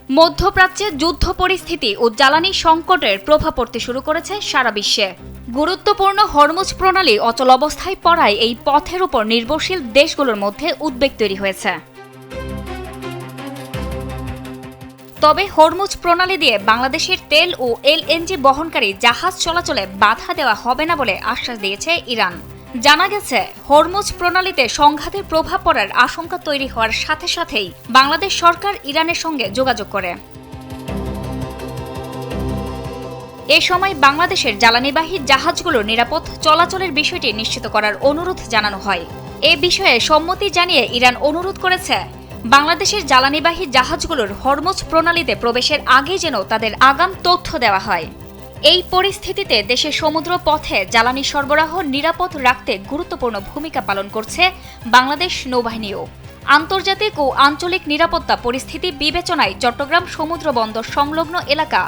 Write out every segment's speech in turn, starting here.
মধ্যপ্রাচ্যে যুদ্ধ পরিস্থিতি ও জ্বালানি সংকটের প্রভাব পড়তে শুরু করেছে সারা বিশ্বে। গুরুত্বপূর্ণ হরমুজ প্রণালী অচল অবস্থায় পড়ায় এই পথের উপর নির্ভরশীল দেশগুলোর মধ্যে উদ্বেগ তৈরি হয়েছে। তবে হরমুজ প্রণালী দিয়ে বাংলাদেশের তেল ও এলএনজি বহনকারী জাহাজ চলাচলে বাধা দেওয়া হবে না বলে আশ্বাস দিয়েছে ইরান। জানা গেছে, হরমুজ প্রণালীতে সংঘাতের প্রভাব পড়ার আশঙ্কা তৈরি হওয়ার সাথে সাথেই বাংলাদেশ সরকার ইরানের সঙ্গে যোগাযোগ করে। এ সময় বাংলাদেশের জ্বালানিবাহী জাহাজগুলোর নিরাপদ চলাচলের বিষয়টি নিশ্চিত করার অনুরোধ জানানো হয়। এ বিষয়ে সম্মতি জানিয়ে ইরান অনুরোধ করেছে, বাংলাদেশের জ্বালানিবাহী জাহাজগুলোর হরমুজ প্রণালীতে প্রবেশের আগে যেন তাদের আগাম তথ্য দেওয়া হয়। এই পরিস্থিতিতে দেশের সমুদ্র পথে জ্বালানি সরবরাহ নিরাপদ রাখতে গুরুত্বপূর্ণ ভূমিকা পালন করছে বাংলাদেশ নৌবাহিনীও। আন্তর্জাতিক ও আঞ্চলিক নিরাপত্তা পরিস্থিতি বিবেচনায় চট্টগ্রাম সমুদ্র বন্দর সংলগ্ন এলাকা,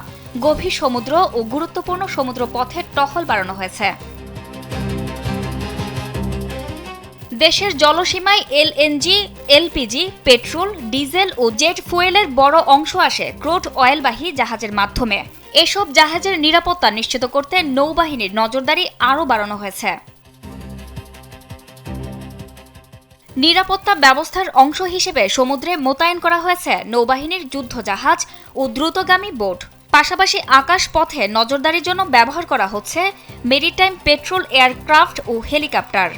গভীর সমুদ্র ও গুরুত্বপূর্ণ সমুদ্র পথের টহল বাড়ানো হয়েছে। দেশের জলসীমায় এলএনজি, এলপিজি, পেট্রোল, ডিজেল ও জেট ফুয়েলের বড় অংশ আসে ক্রুড অয়েলবাহী জাহাজের মাধ্যমে। এসব জাহাজের নিরাপত্তা নিশ্চিত করতে নৌবাহিনীর নজরদারি আরও বাড়ানো হয়েছে। নিরাপত্তা ব্যবস্থার অংশ হিসেবে সমুদ্রে মোতায়েন করা হয়েছে নৌবাহিনীর যুদ্ধজাহাজ ও দ্রুতগামী বোট। পাশাপাশি আকাশ পথে নজরদারির জন্য ব্যবহার করা হচ্ছে মেরিটাইম পেট্রোল এয়ারক্রাফট ও হেলিকপ্টার।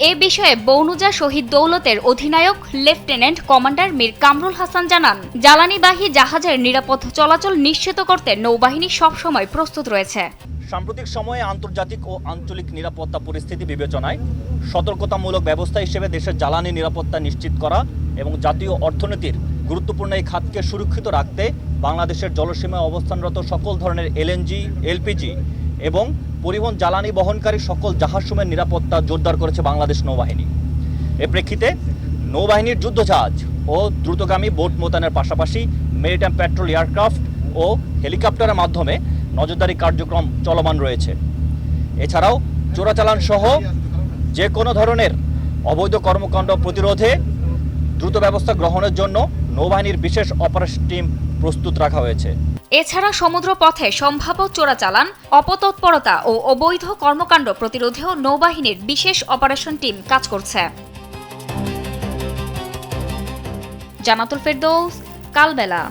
এ বিষয়ে বৌনুজা শহীদ দৌলতের অধিনায়ক লেফটেন্যান্ট কমান্ডার মীর কামরুল হাসান জানান, জ্বালানিবাহী জাহাজের নিরাপদ চলাচল নিশ্চিত করতে নৌবাহিনী সবসময় প্রস্তুত রয়েছে। সাম্প্রতিক সময়ে আন্তর্জাতিক ও আঞ্চলিক নিরাপত্তা পরিস্থিতি বিবেচনায় সতর্কতামূলক ব্যবস্থা হিসেবে দেশের জ্বালানি নিরাপত্তা নিশ্চিত করা এবং জাতীয় অর্থনীতির গুরুত্বপূর্ণ এই খাতকে সুরক্ষিত রাখতে বাংলাদেশের জলসীমায় অবস্থানরত সকল ধরনের এলএনজি, এলপিজি এবং পরিবহন জ্বালানি বহনকারী সকল জাহাজসমূহের নিরাপত্তা জোরদার করেছে বাংলাদেশ নৌবাহিনী। এ প্রেক্ষিতে নৌবাহিনীর যুদ্ধজাহাজ ও দ্রুতগামী বোট মোতায়েনের পাশাপাশি মেরিটাইম পেট্রোল এয়ারক্রাফট ও হেলিকপ্টারের মাধ্যমে নজরদারি কার্যক্রম চলমান রয়েছে। এছাড়াও চোরাচালান সহ যে কোনো ধরনের অবৈধ কর্মকাণ্ড প্রতিরোধে দ্রুত ব্যবস্থা গ্রহণের জন্য নৌবাহিনীর বিশেষ অপারেশন টিম প্রস্তুত রাখা হয়েছে। এছাড়া সমুদ্র পথে সম্ভাব্য চোরাচালান, অপতৎপরতা ও অবৈধ কর্মকাণ্ড প্রতিরোধেও নৌবাহিনীর বিশেষ অপারেশন টিম কাজ করছে। জান্নাতুল ফেরদৌস, কালবেলা।